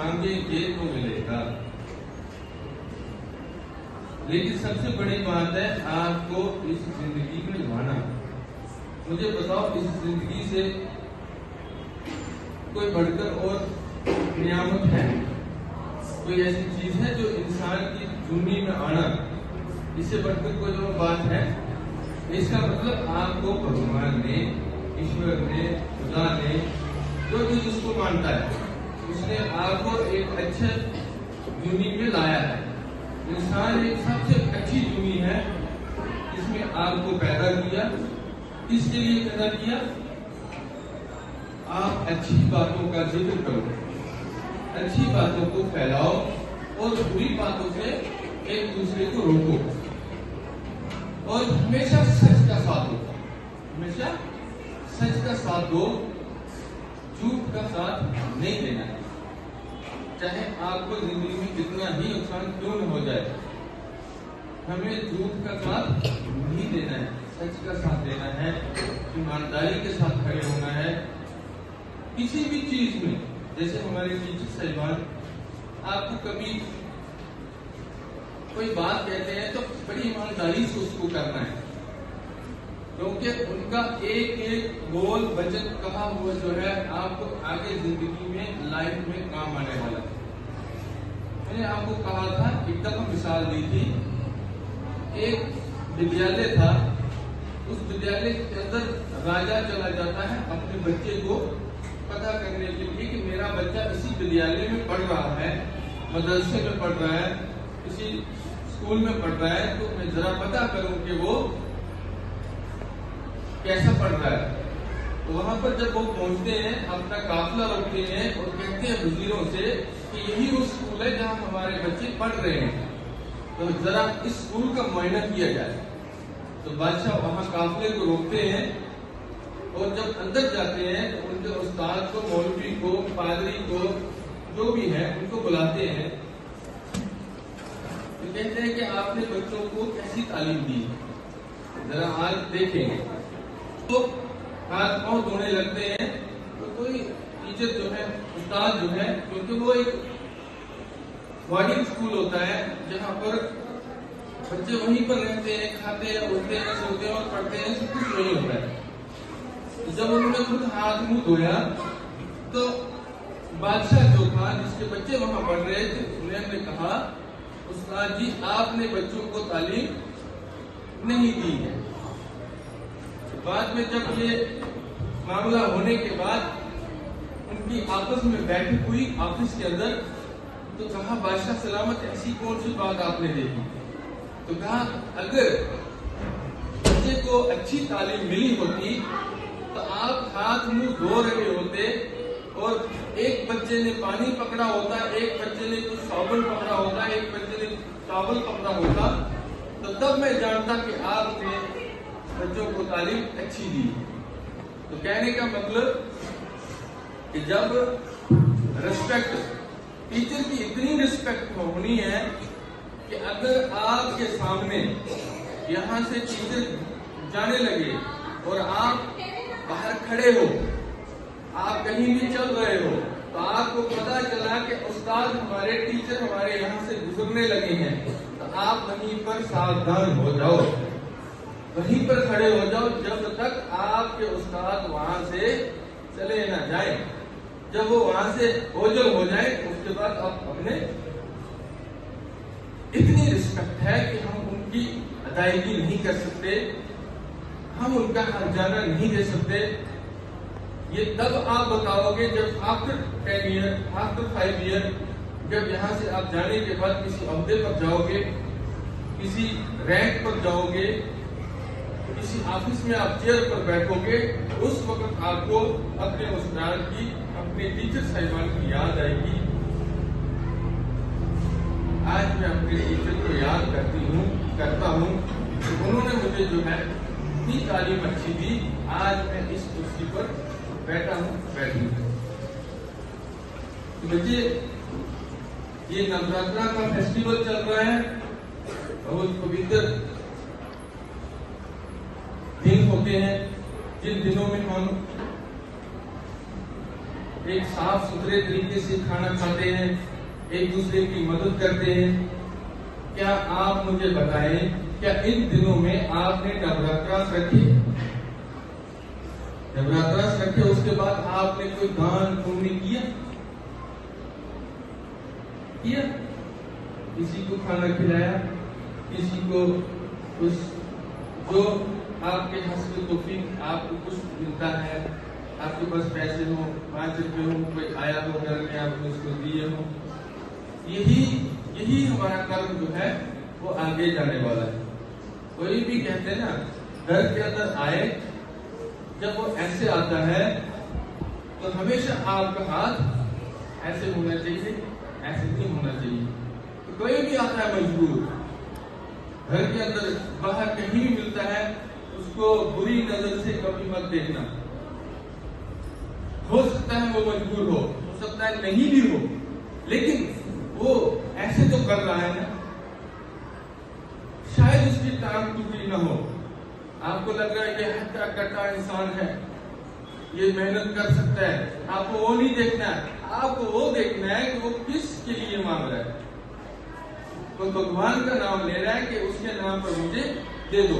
मांगेंगे तो मिलेगा। लेकिन सबसे बड़ी बात है आपको इस जिंदगी में लाना। मुझे बताओ, इस जिंदगी से कोई बढ़कर और नियामत है? कोई ऐसी चीज है जो इंसान की जूनी में आना, इससे बढ़कर कोई जो बात है? इसका मतलब आपको भगवान ने, ईश्वर ने, खुदा ने, जो भी जिसको मानता है, उसने आपको एक अच्छे जूनी में लाया है। इंसान एक सबसे अच्छी जूनी है, इसमें आपको पैदा किया। किसके लिए पैदा किया? आप अच्छी बातों का जिक्र करो, अच्छी बातों को फैलाओ और बुरी बातों से एक दूसरे को रोको, और हमेशा सच का साथ दो। हमेशा सच का साथ दो, झूठ का साथ नहीं देना है। चाहे आपको जिंदगी में कितना ही नुकसान क्यों न हो जाए, हमें झूठ का साथ नहीं देना है, सच का साथ देना है, ईमानदारी के साथ खड़े होना है। किसी भी चीज में, जैसे हमारे टीचर साहिबान आपको कभी कोई बात कहते हैं तो बड़ी ईमानदारी से उसको करना है, क्योंकि उनका एक एक बोल वचन कहा हुआ जो है आपको आगे जिंदगी में, लाइफ में काम आने वाला है। मैंने आपको कहा था, एक दफा मिसाल दी थी, एक विद्यालय था, उस विद्यालय के अंदर राजा चला जाता है अपने बच्चे को पता करने के लिए कि मेरा बच्चा इसी विद्यालय में पढ़ रहा है, मदरसे में पढ़ रहा है, किसी स्कूल में पढ़ रहा है, तो मैं जरा पता करूं कि वो कैसा पढ़ रहा है। तो वहां पर जब वो पहुंचते हैं, अपना काफिला रोकते हैं और कहते हैं वजीरों से कि यही वो स्कूल है जहां हमारे बच्चे पढ़ रहे हैं, तो जरा इस स्कूल का मुआयना किया जाए। तो बादशाह वहां काफिले को रोकते हैं और जब अंदर जाते हैं तो उनके उस्ताद को, मौलवी को, पादरी को, जो भी है उनको बुलाते हैं। तो कहते हैं कि आपने बच्चों को कैसी तालीम दी, जरा आज देखेंगे। तो हाथ पांव धोने लगते हैं। तो कोई टीचर जो है, उस्ताद जो है, क्योंकि वो एक बोर्डिंग स्कूल होता है जहाँ पर बच्चे वहीं पर रहते हैं, खाते हैं, उठते हैं, सोते हैं और पढ़ते हैं, सब कुछ वही होता है। जब उन्होंने खुद हाथ मुंह धोया तो बादशाह जो था, जिसके बच्चे वहां पढ़ रहे थे, उन्होंने कहा, उस्ताद जी आपने बच्चों को तालीम नहीं दी है। बाद में जब ये मामला होने के बाद उनकी आपस में बैठक हुई ऑफिस के अंदर, तो कहा, बादशाह सलामत, ऐसी कौन सी बात आपने देखी? तो कहा, अगर बच्चे को अच्छी तालीम मिली होती तो आप हाथ मुंह धो रहे होते और एक बच्चे ने पानी पकड़ा होता, एक बच्चे ने कुछ साबुन पकड़ा होता, एक बच्चे ने टॉवल पकड़ा होता, तो तब मैं जानता कि आपने बच्चों को तालीम अच्छी दी। तो कहने का मतलब कि जब रिस्पेक्ट, टीचर की इतनी रिस्पेक्ट होनी है कि अगर आपके सामने यहाँ से टीचर जाने लगे और आप बाहर खड़े हो, आप कहीं भी चल रहे हो, तो आपको पता चला कि उस्ताद हमारे, टीचर हमारे यहाँ से गुजरने लगे हैं, तो आप वहीं पर सावधान हो जाओ, वहीं पर खड़े हो जाओ जब तक आपके उस्ताद वहां से चले ना जाए। जब वो वहां से ओझल हो जाए उसके बाद आप अपने, इतनी रिस्पेक्ट है कि हम उनकी अदायगी नहीं कर सकते, हम उनका हर्जाना नहीं दे सकते। ये तब आप बताओगे जब आफ्टर 10 ईयर, आफ्टर 5 ईयर, जब यहाँ से आप जाने के बाद किसी अहदे पर जाओगे, किसी रैंक पर जाओगे, किसी ऑफिस में आप चेयर पर बैठोगे, उस वक्त आपको अपने उस्ताद की, अपने टीचर साहिबान की याद आएगी। आज मैं अपने टीचर को याद करता हूँ कि उन्होंने मुझे जो है इतनी तालीम अच्छी दी, आज मैं इस कुर्सी पर बैठी हूँ। बच्चे, ये नवरात्रा का फेस्टिवल चल रहा है, बहुत पवित्र दिन होते हैं, जिन दिनों में हम एक साफ सुथरे तरीके से खाना खाते हैं, एक दूसरे की मदद करते हैं। क्या आप मुझे बताएं, क्या इन दिनों में आपने नवरात्रास रखे? नवरात्रास रखे, उसके बाद आपने कोई दान पुण्य किया? किसी को खाना खिलाया, किसी को कुछ जो आपके हस्ते तौफीक आपको कुछ मिलता है, आपके पास पैसे हो, 5 रुपए हो, कोई आया हो घर में, आपने उसको दिए हो, यही हमारा कर्म जो है वो आगे जाने वाला है। कोई भी कहते हैं ना, घर के अंदर आए, जब वो ऐसे आता है तो हमेशा आपका हाथ ऐसे होना चाहिए, ऐसे नहीं होना चाहिए। तो कोई भी आता है मजबूर, घर के अंदर बाहर कहीं भी मिलता है, उसको बुरी नजर से कभी मत देखना। हो सकता है वो मजबूर हो सकता है नहीं भी हो, लेकिन वो ऐसे तो कर रहा है ना, शायद उसकी टांग टूटी ना हो, आपको लग रहा है कि हट्टा कट्टा इंसान है, ये मेहनत कर सकता है, आपको वो नहीं देखना है, आपको वो देखना है कि वो किसके लिए मांग रहा है। तो भगवान का नाम ले रहा है कि उसके नाम पर मुझे दे दो,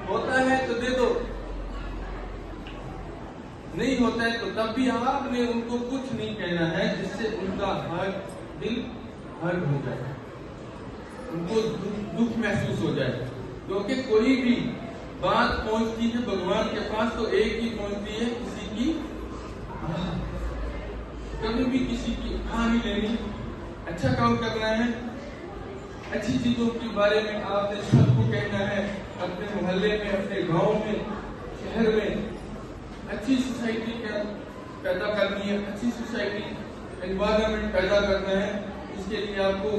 होता है तो दे दो, नहीं होता है तो तब भी आपने उनको कुछ नहीं कहना है जिससे उनका दिल हर्ट हो जाए, उनको दुख महसूस हो जाए। क्योंकि कोई भी बात पहुंचती है भगवान के पास तो एक ही पहुंचती है, किसी की कभी भी किसी की नहीं लेनी, अच्छा काम करना है, अच्छी चीजों के बारे में आपने सबको कहना है, अपने मोहल्ले में, अपने गांव में, शहर में अच्छी सोसाइटी पैदा करनी है, अच्छी सोसाइटी एनवायरनमेंट पैदा करना है। इसके लिए आपको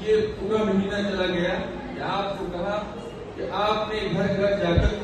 ये पूरा महीना चला गया कि आपको कहा कि आपने घर घर जाकर